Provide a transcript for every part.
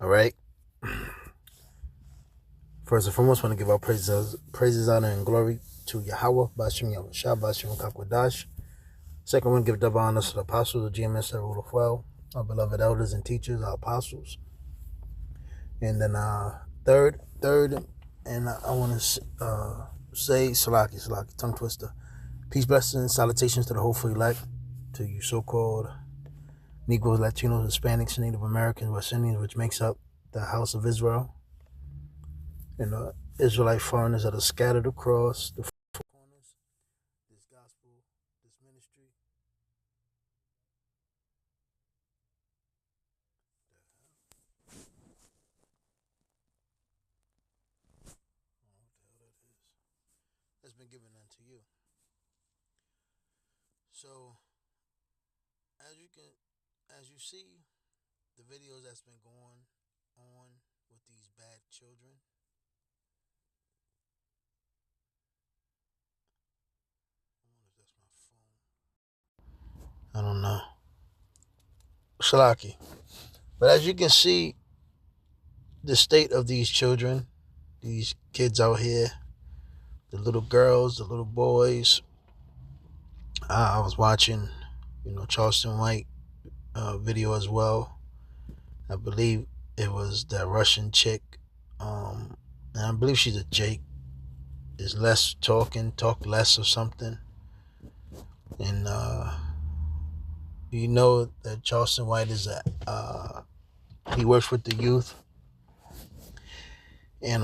All right. First and foremost, I want to give our praises, honor, and glory to Yahweh, Bashim Yahushua, Bashim Kakwadash. Second, I want to give double honors to the apostles, the GMS that rule of well, our beloved elders and teachers, our apostles. And then third, and I want to say, Salaki, tongue twister. Peace, blessings, salutations to the hopeful elect, to you so-called Negroes, Latinos, Hispanics, Native Americans, West Indians, which makes up the House of Israel, and Israelite foreigners that are scattered across the four corners. This gospel, this ministry. Has been given unto you. So, as you see, the videos that's been going on with these bad children. I wonder if that's my phone. I don't know. Shalaki. But as you can see, the state of these children, these kids out here, the little girls, the little boys. I was watching, Charleston White video as well. I believe it was that Russian chick. And I believe she's a Jake. Is less talking, talk less or something. And you know that Charleston White is he works with the youth. And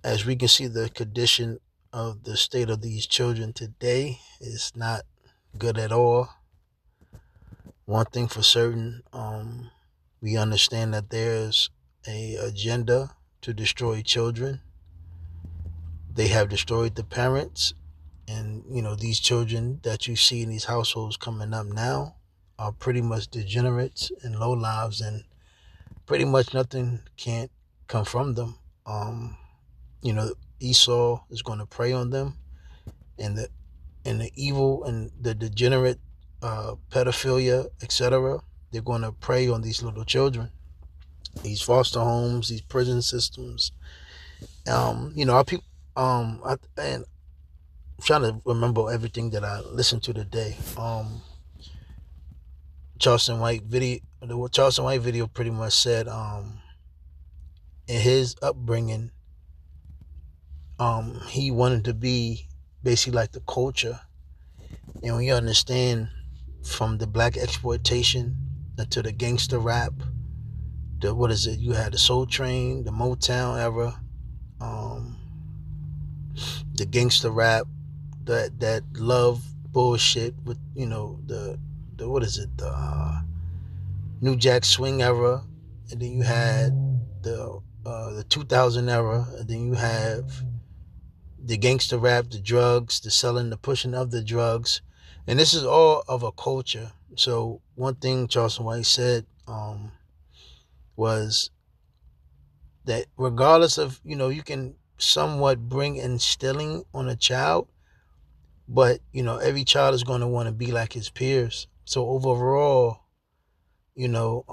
as we can see, the condition of the state of these children today is not good at all. One thing for certain, we understand that there's a agenda to destroy children. They have destroyed the parents, and these children that you see in these households coming up now are pretty much degenerates and low lives, and pretty much nothing can't come from them. Esau is going to prey on them, and the evil and the degenerate pedophilia, etc. They're going to prey on these little children, these foster homes, these prison systems. Our people. And I'm trying to remember everything that I listened to today. Charleston White video. The Charleston White video pretty much said, in his upbringing, he wanted to be basically like the culture. And when you understand, from the black exploitation to the gangster rap, you had the Soul Train, the Motown era, the gangster rap, that love bullshit with the New Jack Swing era, and then you had the 2000 era, and then you have the gangster rap, the drugs, the selling, the pushing of the drugs, and this is all of a culture. So one thing Charleston White said was that regardless of you can somewhat bring instilling on a child, but every child is going to want to be like his peers. So overall, the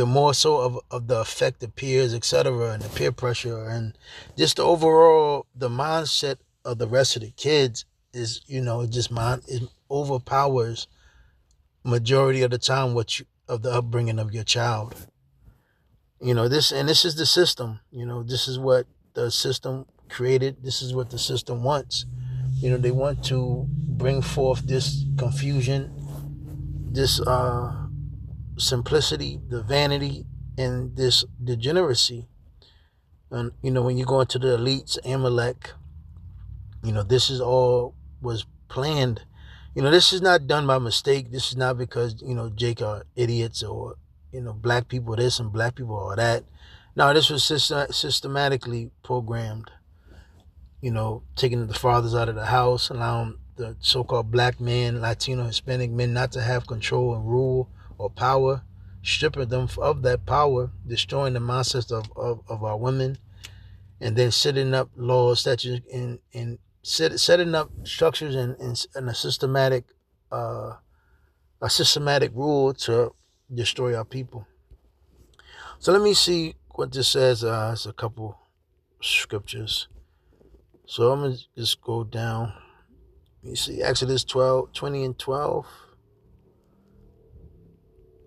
more so of the effect of peers, etc., and the peer pressure, and just the overall the mindset of the rest of the kids is it overpowers majority of the time of the upbringing of your child. This is the system. This is what the system created. This is what the system wants. They want to bring forth this confusion, this simplicity, the vanity, and this degeneracy. And when you go into the elites, Amalek, this is all was planned. This is not done by mistake. This is not because Jake are idiots, or black people this and black people all that. No, this was systematically programmed. Taking the fathers out of the house, allowing the so-called black men, Latino, Hispanic men not to have control and rule or power, stripping them of that power, destroying the mindsets of our women, and then setting up laws, statutes, and setting up structures and a systematic rule to destroy our people. So let me see what this says. It's a couple scriptures. So I'm going to just go down. You see Exodus 12:20 and 12.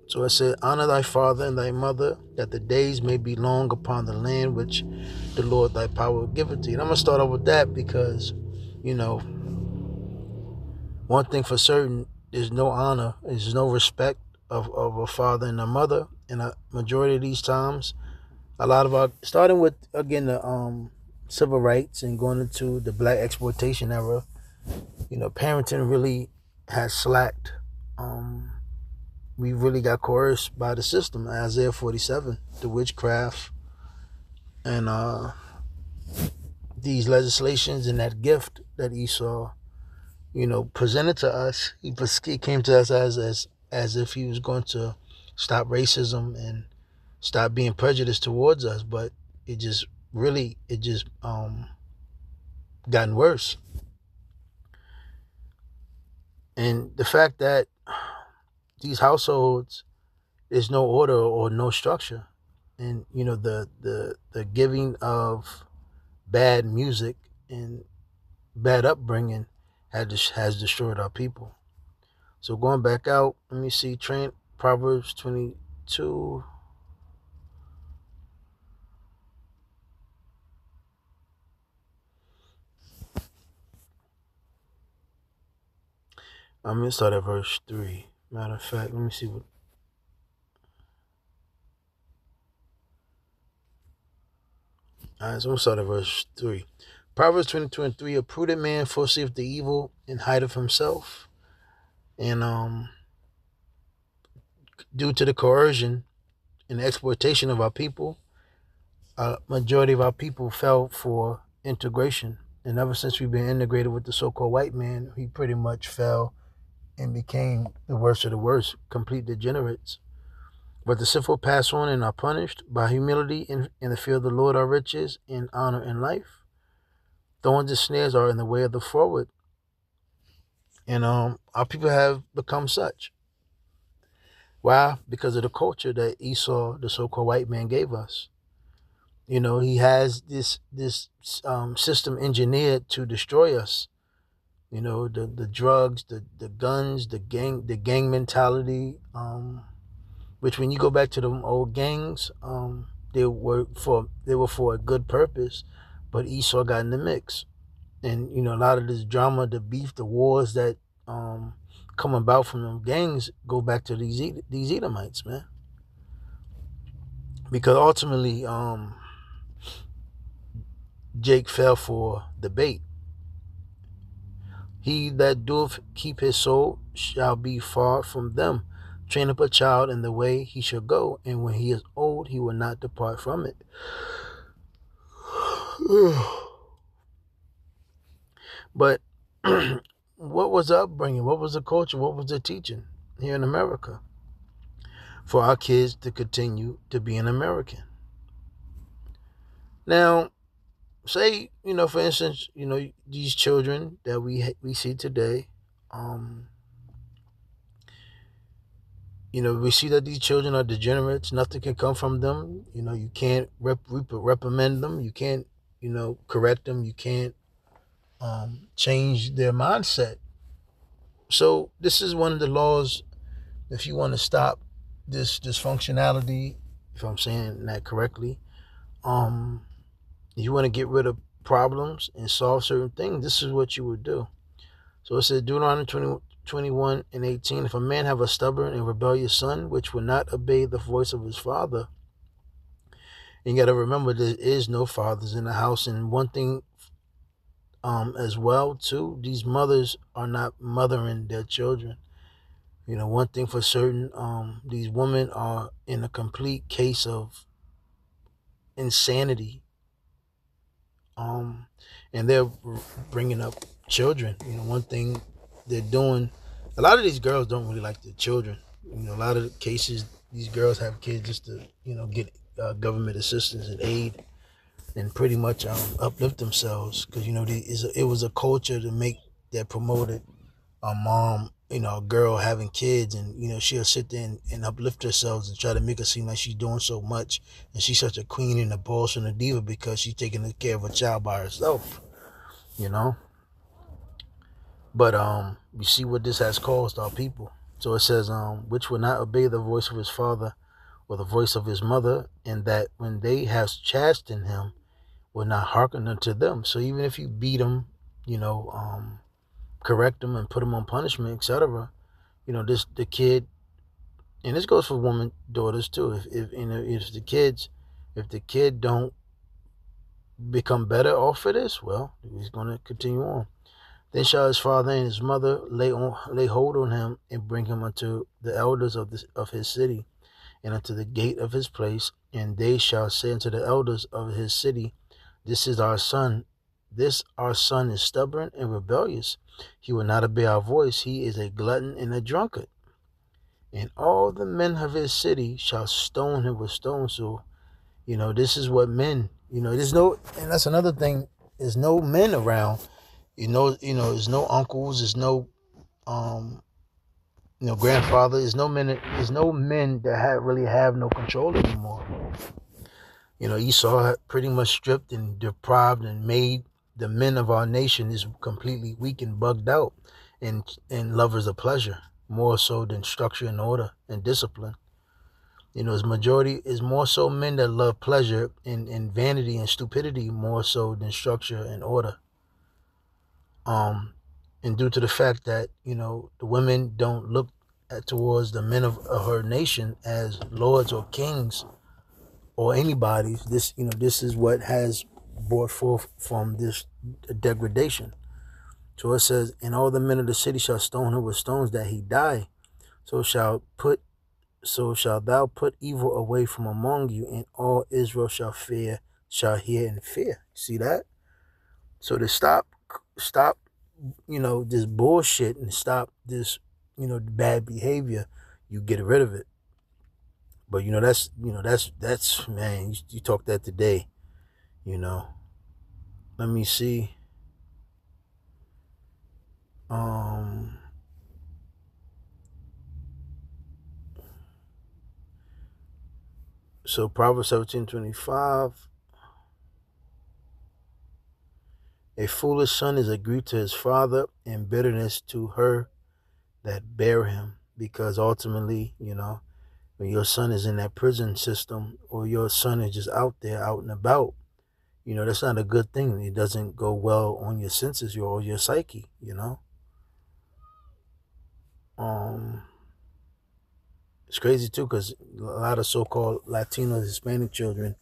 So it said, honor thy father and thy mother, that the days may be long upon the land which the Lord thy power will give it to you. And I'm going to start off with that because, one thing for certain, there's no honor, there's no respect of a father and a mother. And a majority of these times, a lot of our, starting with, again, the civil rights and going into the black exploitation era, parenting really has slacked. We really got coerced by the system. Isaiah 47, the witchcraft, and these legislations and that gift that Esau, presented to us. He came to us as if he was going to stop racism and stop being prejudiced towards us, but it just gotten worse. And the fact that these households, there's no order or no structure, and the giving of bad music and bad upbringing has destroyed our people. So going back out, let me see, Proverbs 22. I'm going to start at verse 3. Matter of fact, let me see what. Alright, so I'm going to start at verse 3. Proverbs 22 and 3, a prudent man foreseeth the evil and hideth himself. And due to the coercion and exploitation of our people, a majority of our people fell for integration. And ever since we've been integrated with the so-called white man, he pretty much fell and became the worst of the worst, complete degenerates. But the sinful pass on and are punished. By humility and the fear of the Lord are riches and honor in life. Thorns and snares are in the way of the forward. And our people have become such. Why? Because of the culture that Esau, the so-called white man, gave us. He has this system engineered to destroy us. The drugs, the guns, the gang mentality, which when you go back to the old gangs, they were for a good purpose, but Esau got in the mix. And a lot of this drama, the beef, the wars that come about from them gangs go back to these Edomites, man. Because ultimately, Jake fell for the bait. He that doeth keep his soul shall be far from them. Train up a child in the way he shall go, and when he is old, he will not depart from it. But what was the upbringing? What was the culture? What was the teaching here in America for our kids to continue to be an American? Now, say, for instance, these children that we see today, we see that these children are degenerates. Nothing can come from them. You can't reprimand them. You can't, correct them. You can't change their mindset. So this is one of the laws. If you want to stop this dysfunctionality, if I'm saying that correctly, you want to get rid of problems and solve certain things, this is what you would do. So it says Deuteronomy 21 and 18, if a man have a stubborn and rebellious son, which will not obey the voice of his father, and you got to remember there is no fathers in the house. And one thing as well too, these mothers are not mothering their children. One thing for certain, these women are in a complete case of insanity. And they're bringing up children. One thing they're doing, a lot of these girls don't really like their children. A lot of the cases, these girls have kids just to, get government assistance and aid and pretty much uplift themselves. Because, it was a culture that promoted a mom a girl having kids, and she'll sit there and uplift herself and try to make it seem like she's doing so much, and she's such a queen and a boss and a diva because she's taking care of a child by herself. you know but you see what this has caused our people. So it says, which will not obey the voice of his father or the voice of his mother, and that when they have chastened him will not hearken unto them. So even if you beat him, correct him and put him on punishment, etc., the kid, and this goes for women daughters too. If the kid don't become better off for this, well, he's going to continue on. Then shall his father and his mother lay hold on him and bring him unto the elders of his city and unto the gate of his place, and they shall say unto the elders of his city, This is our son. This our son is stubborn and rebellious. He will not obey our voice. He is a glutton and a drunkard. And all the men of his city shall stone him with stones. So, this is what men, there's no, and that's another thing, there's no men around. There's no uncles, there's no grandfather, there's no men that really have no control anymore. Esau pretty much stripped and deprived and made the men of our nation is completely weak and bugged out and lovers of pleasure, more so than structure and order and discipline. His majority is more so men that love pleasure and vanity and stupidity more so than structure and order. And due to the fact that, the women don't look towards the men of her nation as lords or kings or anybody, this is what has brought forth from this degradation. So it says, and all the men of the city shall stone him with stones that he die. So shalt thou put evil away from among you, and all Israel shall hear and fear. See that? So to stop this bullshit and stop this, bad behavior, you get rid of it. But that's man, you talk that today, Let me see. So Proverbs 17:25. A foolish son is a grief to his father and bitterness to her that bear him. Because ultimately, when your son is in that prison system or your son is just out there, out and about, that's not a good thing. It doesn't go well on your senses or your psyche, It's crazy too, because a lot of so-called Latino, Hispanic children,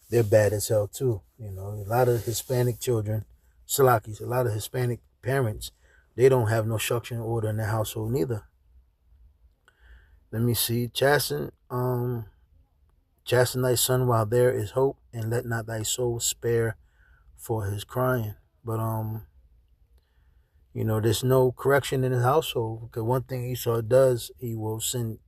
they're bad as hell too. A lot of Hispanic children, Salakis, a lot of Hispanic parents, they don't have no structure and order in their household neither. Let me see. Chasten thy son while there is hope, and let not thy soul spare for his crying. But there's no correction in his household. Because one thing Esau does, he will send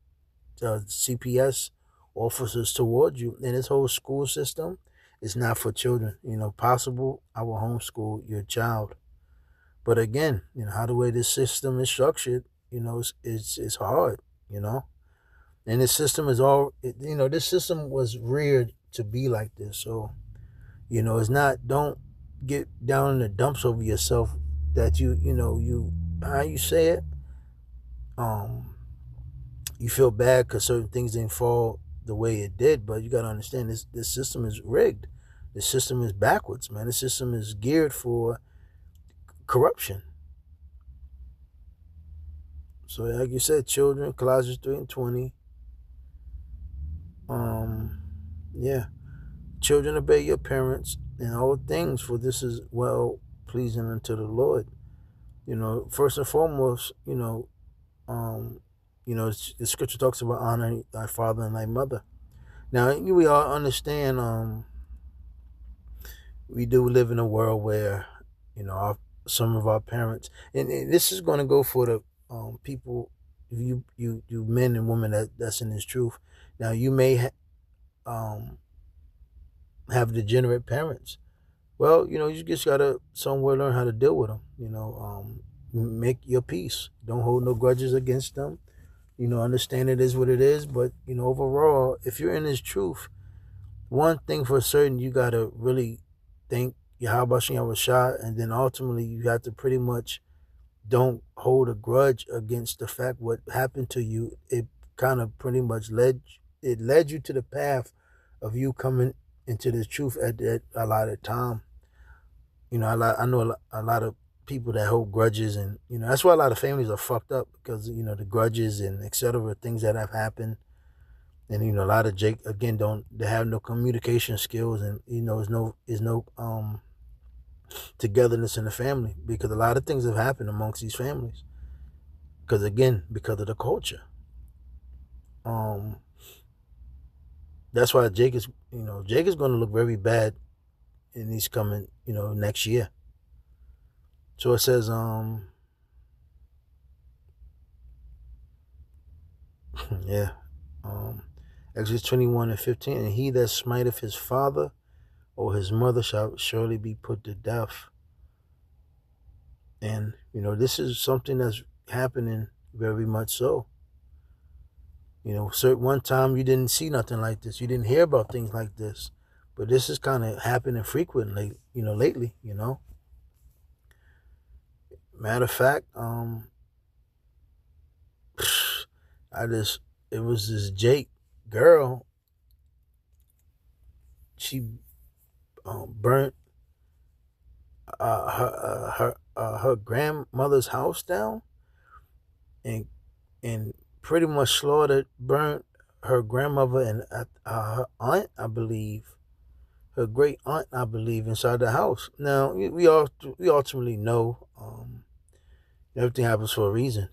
CPS officers towards you. And his whole school system is not for children. Possible, I will homeschool your child. But again, how the way this system is structured, it's hard, And this system is this system was reared to be like this. So, it's not, don't get down in the dumps over yourself that how you say it, you feel bad because certain things didn't fall the way it did, but you got to understand this system is rigged. This system is backwards, man. This system is geared for corruption. So like you said, children, Colossians 3:20. Yeah. Children, obey your parents in all things, for this is well pleasing unto the Lord. First and foremost, the scripture talks about honoring thy father and thy mother. Now, we all understand, we do live in a world where, some of our parents, and this is going to go for the people, you men and women that's in this truth. Now, you may have degenerate parents. Well, you just got to somewhere learn how to deal with them. make your peace. Don't hold no grudges against them. Understand it is what it is. But, overall, if you're in this truth, one thing for certain, you got to really thank Yahweh Shem Rashad, and then ultimately you have to pretty much don't hold a grudge against the fact what happened to you. It kind of pretty much led you to the path of you coming into the truth at a lot of time. I know a lot of people that hold grudges, and that's why a lot of families are fucked up, because the grudges and etc. things that have happened. And a lot of Jake, again, they have no communication skills, and is no togetherness in the family, because a lot of things have happened amongst these families, because of the culture. That's why Jake is going to look very bad in these coming next year. So it says yeah, Exodus 21:15, and he that smiteth his father or his mother shall surely be put to death. And this is something that's happening very much so. One time you didn't see nothing like this, you didn't hear about things like this, but this is kind of happening frequently, lately. Matter of fact, it was this Jake girl. She burnt her grandmother's house down, and pretty much burnt her grandmother and her aunt, I believe, her great aunt, I believe, inside the house. Now we ultimately know everything happens for a reason,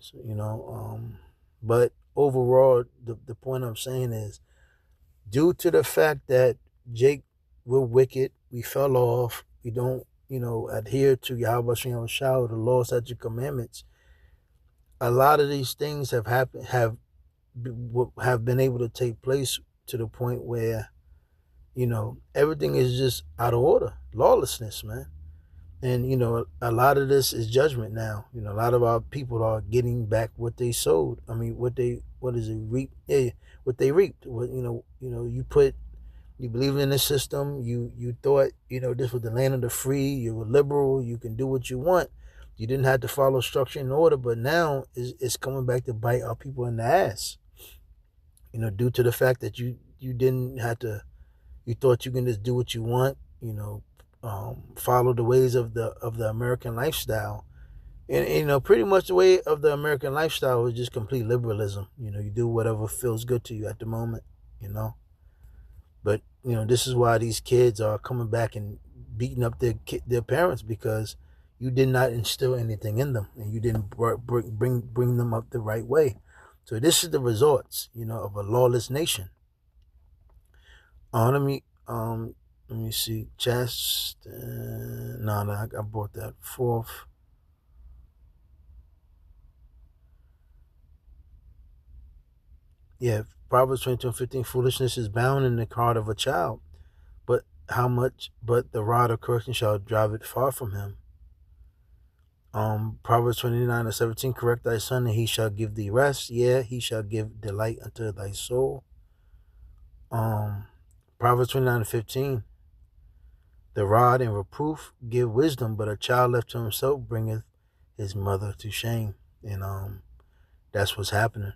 but overall, the point I'm saying is, due to the fact that Jake, we're wicked, we fell off, we don't, adhere to Yahweh Shem Shah, the law, statute, commandments. A lot of these things have been able to take place to the point where, everything is just out of order, lawlessness, man. And, a lot of this is judgment now. A lot of our people are getting back what they sowed. I mean, what they reaped. Yeah, what they reaped. You believe in the system. You thought, this was the land of the free. You were liberal. You can do what you want. You didn't have to follow structure and order. But now it's coming back to bite our people in the ass. Due to the fact that you didn't have to. You thought you can just do what you want. Follow the ways of the American lifestyle, and pretty much the way of the American lifestyle is just complete liberalism. You do whatever feels good to you at the moment. But this is why these kids are coming back and beating up their parents, because you did not instill anything in them, and you didn't bring them up the right way. So this is the results, of a lawless nation. Let me see. No, I brought that forth. Yeah, Proverbs 22:15. Foolishness is bound in the heart of a child, but the rod of correction shall drive it far from him. Proverbs 29:17. Correct thy son, and he shall give thee rest. Yeah, he shall give delight unto thy soul. Proverbs 29:15. The rod and reproof give wisdom, but a child left to himself bringeth his mother to shame. And that's what's happening.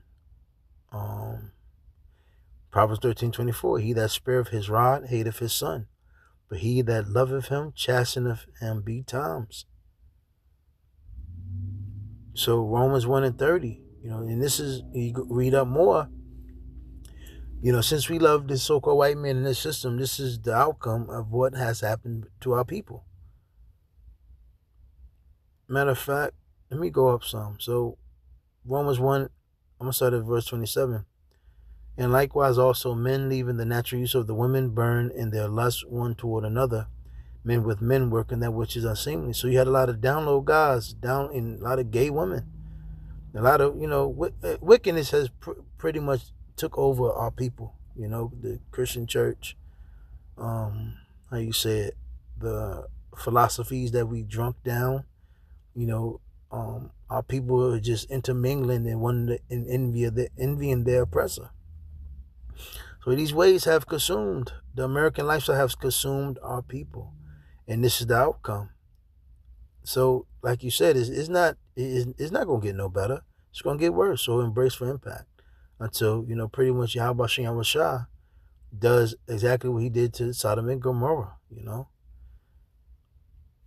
Proverbs 13:24. He that spareth his rod hateth his son, but he that loveth him chasteneth him betimes. So Romans 1:30. And this is, you read up more. Since we love this so-called white man in this system, this is the outcome of what has happened to our people. Matter of fact, let me go up some. So Romans 1, I'm going to start at verse 27. And likewise also men, leaving the natural use of the women, burn in their lust one toward another, men with men working that which is unseemly. So you had a lot of down low guys, and a lot of gay women. A lot of, wickedness has pretty much took over our people. The Christian church, how you say it, the philosophies that we drunk down, Our people are just intermingling and wanting to envying their oppressor. So these ways have consumed, the American lifestyle has consumed our people. And this is the outcome. So, like you said, it's not going to get no better. It's going to get worse. So embrace for impact until, pretty much Yahweh Shem Shah does exactly what he did to Sodom and Gomorrah,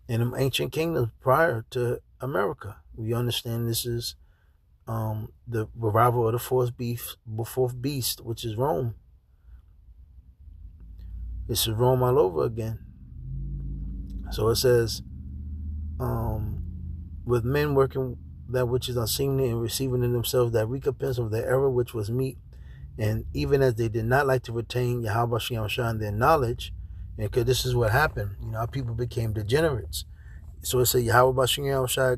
in them ancient kingdoms prior to America. We understand this is the revival of the fourth beast, which is Rome. This is Rome all over again. So it says, with men working that which is unseemly and receiving in themselves that recompense of their error which was meet, and even as they did not like to retain Yahweh Shem Shah in their knowledge, and because this is what happened, our people became degenerates. So it said Yahweh Shem Shah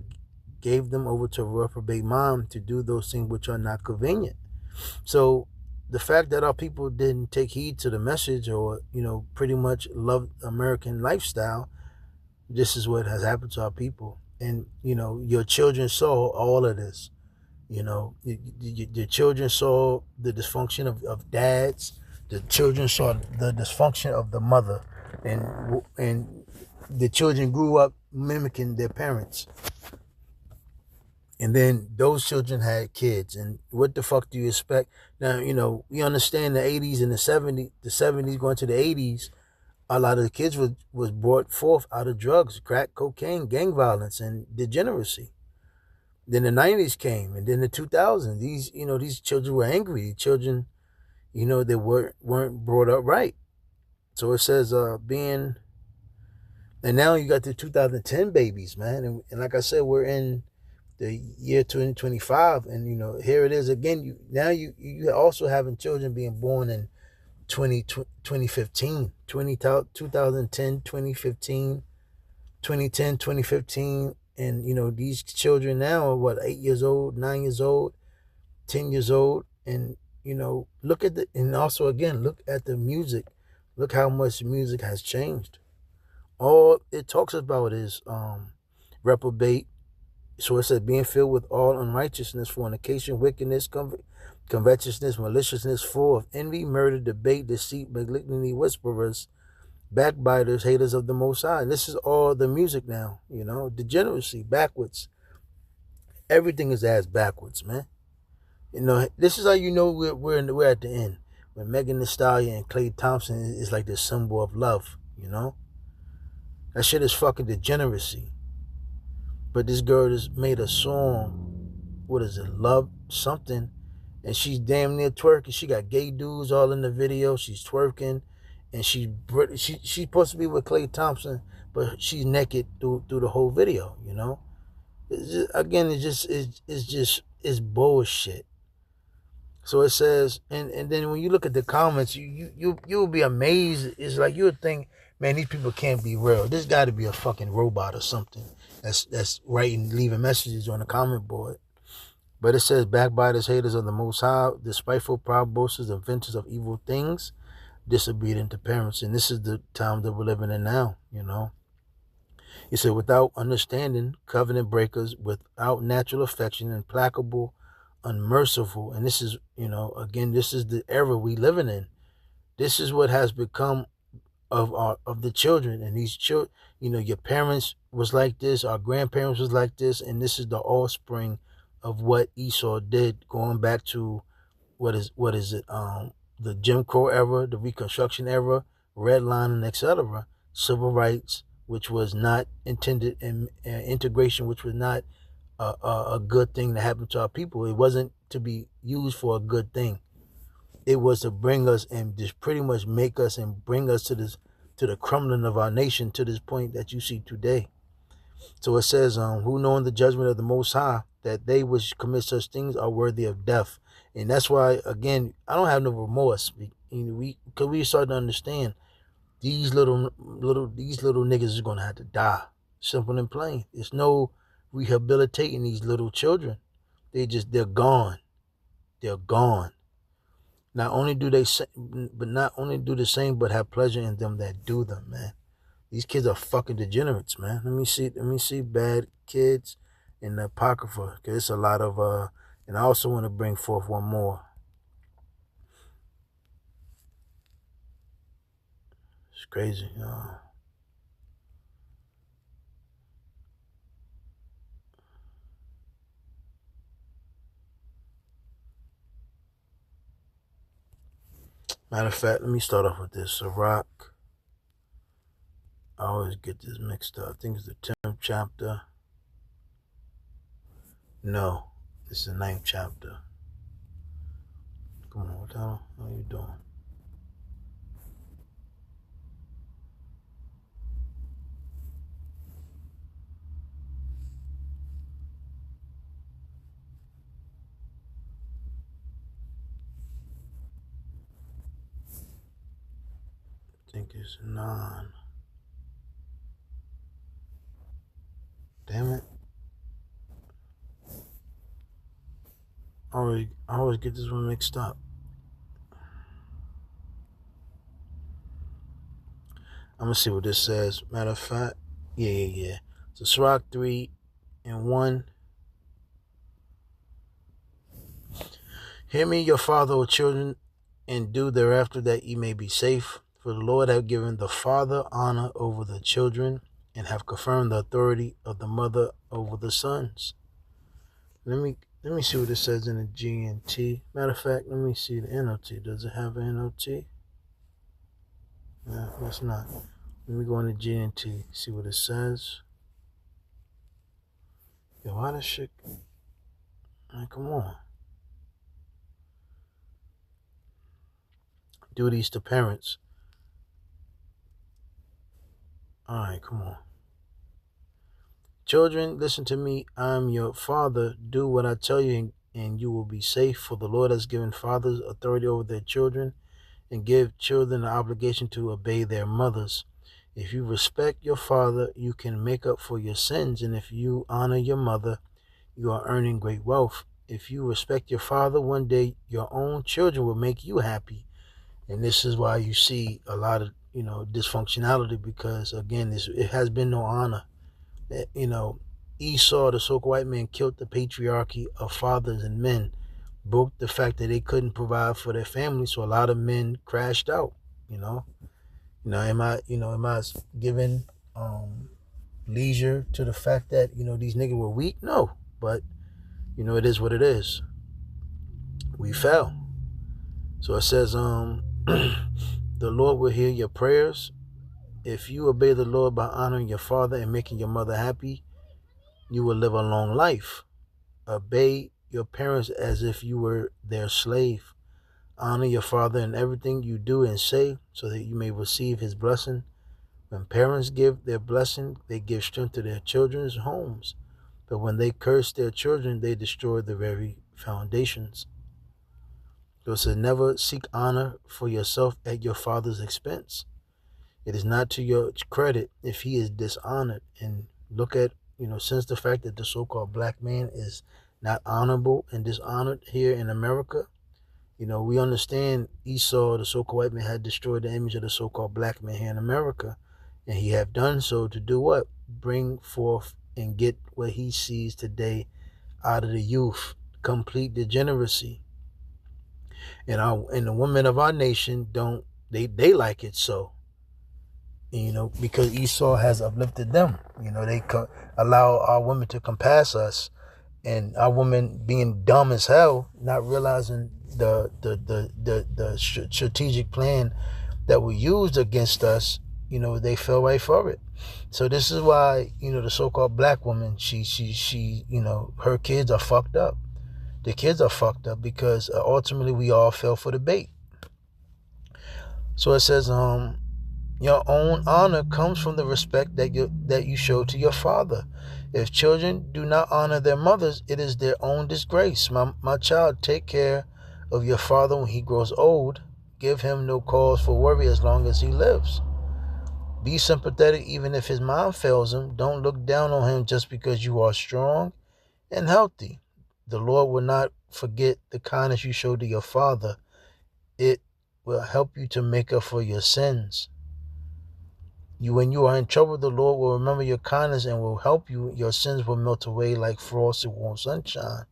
gave them over to a reprobate mind to do those things which are not convenient. So the fact that our people didn't take heed to the message, or pretty much love American lifestyle, this is what has happened to our people. And your children saw all of this. The children saw the dysfunction of dads. The children saw the dysfunction of the mother, and the children grew up mimicking their parents. And then those children had kids. And what the fuck do you expect? Now, we understand the 80s and the 70s going to the 80s, a lot of the kids was brought forth out of drugs, crack, cocaine, gang violence, and degeneracy. Then the 90s came, and then the 2000s. These children were angry. The children, they weren't brought up right. So it says, and now you got the 2010 babies, man. And like I said, we're in the year 2025, and here it is again. You also having children being born in 2015, 2010, 2015, 2010, 2015. And, these children now are 8 years old, 9 years old, 10 years old. And, look at look at the music. Look how much music has changed. All it talks about is reprobate. So it says being filled with all unrighteousness, fornication, wickedness, covetousness, maliciousness, full of envy, murder, debate, deceit, malignity, whisperers, backbiters, haters of the Most High. And this is all the music now, degeneracy, backwards. Everything is ass backwards, man. This is how we're at the end. When Megan Thee Stallion and Klay Thompson is like this symbol of love, That shit is fucking degeneracy. But this girl just made a song, what is it, Love Something, and she's damn near twerking. She got gay dudes all in the video. She's twerking, and she's supposed to be with Klay Thompson, but she's naked through the whole video. It's bullshit. So it says, and then when you look at the comments, you'll be amazed. It's like you would think, man, these people can't be real. This got to be a fucking robot or something that's leaving messages on the comment board. But it says, backbiters, haters of the Most High, despiteful, proud boasters, inventors of evil things, disobedient to parents. And this is the time that we're living in now, It said, without understanding, covenant breakers, without natural affection, implacable, unmerciful. And this is, again, this is the era we living in. This is what has become of the children. And these children, your parents was like this, our grandparents was like this, and this is the offspring of what Esau did, going back to what is it? The Jim Crow era, the Reconstruction era, redlining, etc. Civil rights, which was not intended, and integration, which was not a good thing to happen to our people. It wasn't to be used for a good thing. It was to bring us and just pretty much make us and bring us to the crumbling of our nation to this point that you see today. So it says, who knowing the judgment of the Most High, that they which commit such things are worthy of death. And that's why, again, I don't have no remorse. Because we start to understand these little niggas is gonna have to die. Simple and plain. There's no rehabilitating these little children. They're gone. They're gone. Not only do the same, but have pleasure in them that do them, man. These kids are fucking degenerates, man. Let me see bad kids. in the Apocrypha, because it's a lot of, and I also want to bring forth one more. It's crazy. Matter of fact, let me start off with this. Sirach. I always get this mixed up. I think it's the 10th chapter. No, it's the 9th chapter. Come on, what the hell are you doing? I think it's 9. Damn it. I always get this one mixed up. I'm going to see what this says. Matter of fact, yeah. So Sirach 3:1. Hear me, your father, O children, and do thereafter that ye may be safe. For the Lord hath given the father honor over the children, and have confirmed the authority of the mother over the sons. Let me see what it says in the GNT. Matter of fact, let me see the NLT. Does it have an NLT? No, that's not. Let me go into GNT, see what it says. Yo, why this shit? Man, come on. Duties to parents. Alright, come on. Children, listen to me. I am your father. Do what I tell you, and you will be safe. For the Lord has given fathers authority over their children, and give children the obligation to obey their mothers. If you respect your father, you can make up for your sins. And if you honor your mother, you are earning great wealth. If you respect your father, one day your own children will make you happy. And this is why you see a lot of, dysfunctionality, because again, it has been no honor. Esau, the so-called white man, killed the patriarchy of fathers and men, broke the fact that they couldn't provide for their family, so a lot of men crashed out. Am I giving leisure to the fact that these niggas were weak? No, but it is what it is. We fell. So it says, the Lord will hear your prayers. If you obey the Lord by honoring your father and making your mother happy, you will live a long life. Obey your parents as if you were their slave. Honor your father in everything you do and say, so that you may receive his blessing. When parents give their blessing, they give strength to their children's homes. But when they curse their children, they destroy the very foundations. So it says, never seek honor for yourself at your father's expense. It is not to your credit if he is dishonored. And look at, since the fact that the so-called black man is not honorable and dishonored here in America, we understand Esau, the so-called white man, had destroyed the image of the so-called black man here in America. And he have done so to do what? Bring forth and get what he sees today out of the youth. Complete degeneracy. And the women of our nation they like it so. Because Esau has uplifted them. They allow our women to compass us, and our women being dumb as hell, not realizing the strategic plan that was used against us. They fell right for it. So this is why the so-called black woman, she her kids are fucked up. The kids are fucked up because ultimately we all fell for the bait. So it says, your own honor comes from the respect that you show to your father. If children do not honor their mothers, it is their own disgrace. My child, take care of your father when he grows old. Give him no cause for worry as long as he lives. Be sympathetic even if his mind fails him. Don't look down on him just because you are strong and healthy. The Lord will not forget the kindness you show to your father. It will help you to make up for your sins. When you are in trouble, the Lord will remember your kindness and will help you. Your sins will melt away like frosted warm sunshine.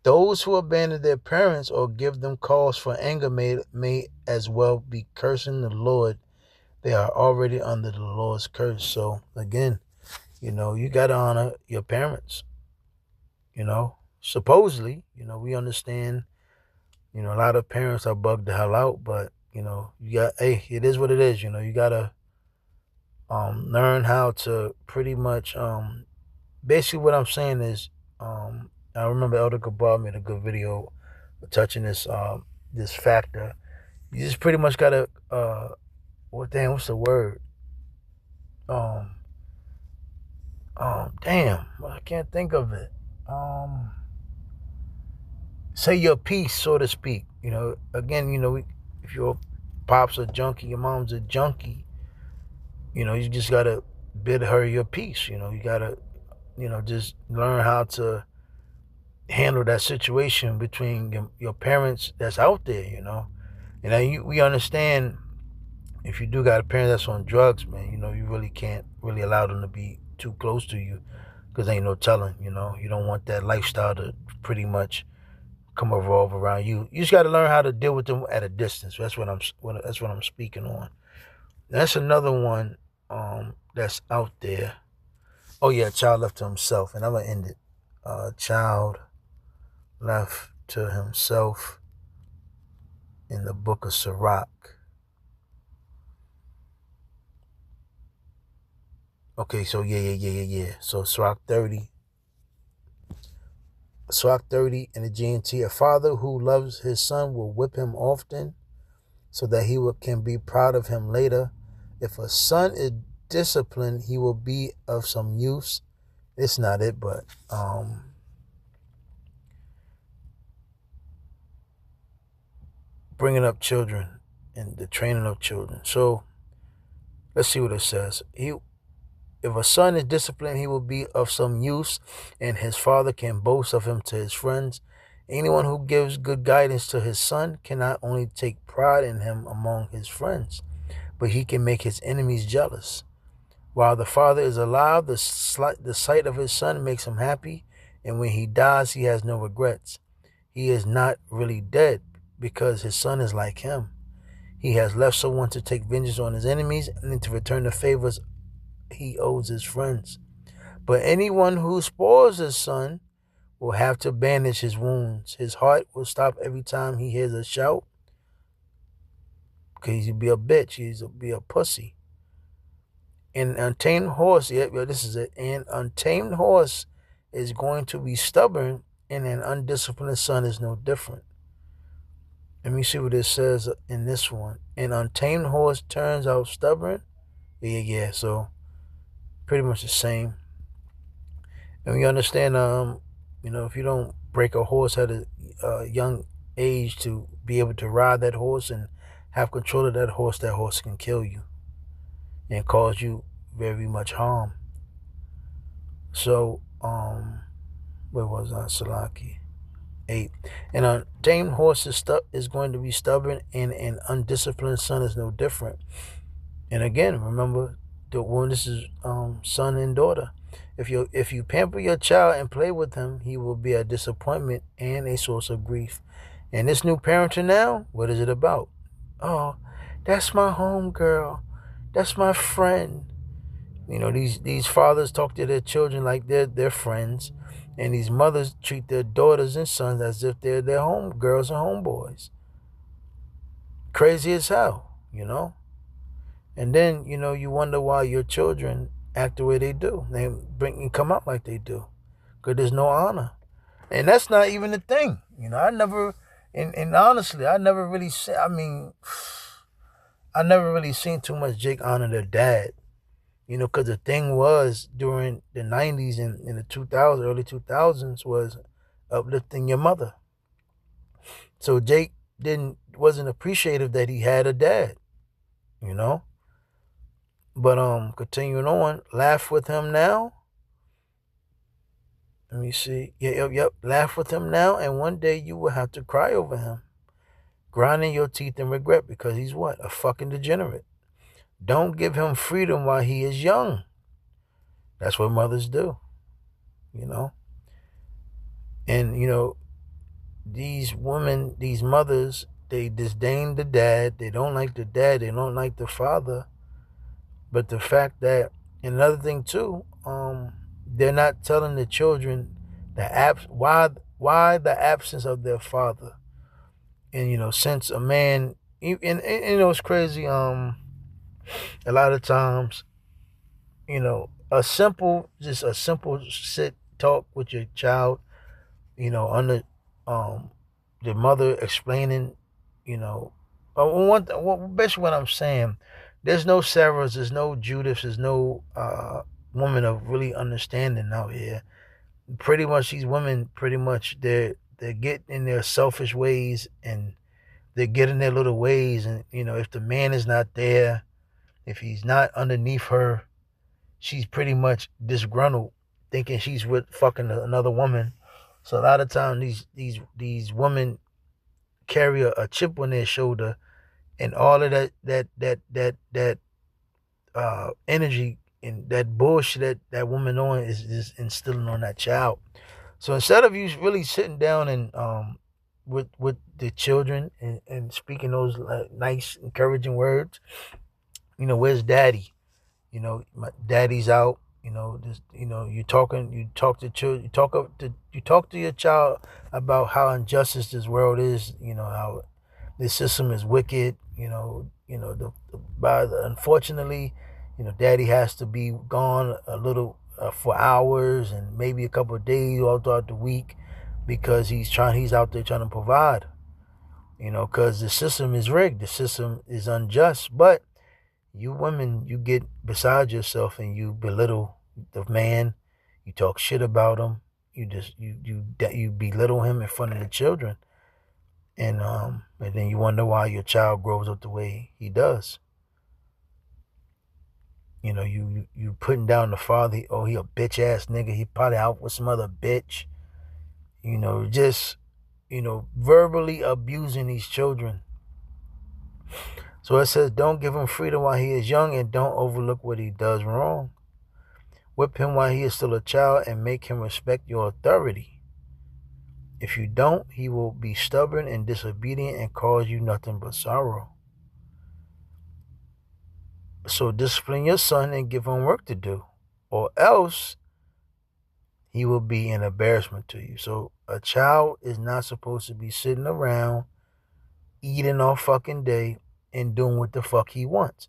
Those who abandon their parents or give them cause for anger may as well be cursing the Lord. They are already under the Lord's curse. So again, you got to honor your parents. Supposedly, we understand, a lot of parents are bugged the hell out, but, hey, it is what it is. You got to learn how to pretty much, basically what I'm saying is, I remember Elder Gabar made a good video touching this factor. You just pretty much got to, what's the word? Damn, I can't think of it. Say your piece, so to speak. Again, if your pop's a junkie, your mom's a junkie, you just gotta bid her your piece. You gotta, just learn how to handle that situation between your parents that's out there. We understand if you do got a parent that's on drugs, man. You really can't really allow them to be too close to you, because ain't no telling. You don't want that lifestyle to pretty much come evolve around you. You just got to learn how to deal with them at a distance. That's what I'm speaking on. That's another one that's out there. Oh yeah, child left to himself, and I'm gonna end it. Child left to himself in the book of Sirach. Okay, so yeah. So Sirach 30. Sirach 30 in the GNT. A father who loves his son will whip him often, so that he can be proud of him later. If a son is disciplined, he will be of some use. It's not it, but bringing up children and the training of children. So let's see what it says. If a son is disciplined, he will be of some use, and his father can boast of him to his friends. Anyone who gives good guidance to his son cannot only take pride in him among his friends, but he can make his enemies jealous. While the father is alive, the sight of his son makes him happy, and when he dies, he has no regrets. He is not really dead, because his son is like him. He has left someone to take vengeance on his enemies and to return the favors he owes his friends. But anyone who spoils his son will have to bandage his wounds. His heart will stop every time he hears a shout, because he'll be a bitch. He'll be a pussy. An untamed horse, this is it. An untamed horse is going to be stubborn, and an undisciplined son is no different. Let me see what it says in this one. An untamed horse turns out stubborn. Yeah. So pretty much the same. And we understand, if you don't break a horse at a young age to be able to ride that horse and have control of that horse can kill you and cause you very much harm. So, where was I? Salaki 8. An untamed horse is going to be stubborn, and an undisciplined son is no different. And again, remember, this is son and daughter. If you pamper your child and play with him, he will be a disappointment and a source of grief. And this new parenting now, what is it about? Oh, that's my home girl. That's my friend. These fathers talk to their children like they're their friends, and these mothers treat their daughters and sons as if they're their home girls and homeboys. Crazy as hell, And then, you wonder why your children act the way they do. They come out like they do, because there's no honor. And that's not even the thing. I never, and honestly, I never really I never really seen too much Jake honor their dad. Because the thing was, during the 90s and in the 2000s, early 2000s, was uplifting your mother. So Jake wasn't appreciative that he had a dad, But continuing on, laugh with him now. Let me see. Yep. Laugh with him now, and one day you will have to cry over him, grinding your teeth in regret, because he's what? A fucking degenerate. Don't give him freedom while he is young. That's what mothers do, you know. And, these women, these mothers, they disdain the dad. They don't like the dad. They don't like the father. But the fact that, and another thing too, they're not telling the children why the absence of their father. And since a man, and it's crazy. A lot of times, just a simple sit talk with your child, under the mother explaining, basically what I'm saying, there's no Sarahs, there's no Judiths, there's no woman of really understanding out here. Pretty much these women, they get in their selfish ways, and they get in their little ways, and if the man is not there, if he's not underneath her, she's pretty much disgruntled, thinking she's with fucking another woman. So a lot of times these women carry a chip on their shoulder, and all of that energy and that bullshit that woman on is instilling on that child. So instead of you really sitting down and with the children and speaking those nice encouraging words, where's daddy? My daddy's out. You talk to children, you talk to your child about how injustice this world is. How this system is wicked. Unfortunately, daddy has to be gone a little for hours and maybe a couple of days all throughout the week because he's out there trying to provide. Because the system is rigged, the system is unjust, but you women, you get beside yourself and you belittle the man. You talk shit about him. You belittle him in front of the children, and then you wonder why your child grows up the way he does. You putting down the father. Oh, he a bitch ass nigga. He probably out with some other bitch. Just verbally abusing these children. So it says, don't give him freedom while he is young, and don't overlook what he does wrong. Whip him while he is still a child, and make him respect your authority. If you don't, he will be stubborn and disobedient and cause you nothing but sorrow. So discipline your son and give him work to do, or else he will be an embarrassment to you. So a child is not supposed to be sitting around eating all fucking day and doing what the fuck he wants.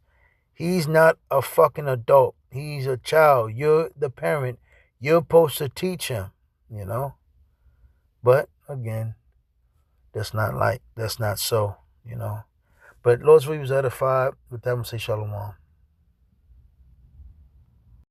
He's not a fucking adult. He's a child. You're the parent. You're supposed to teach him, But again, that's not so, But Lord's will was edified. With that, I'm going to say shalom.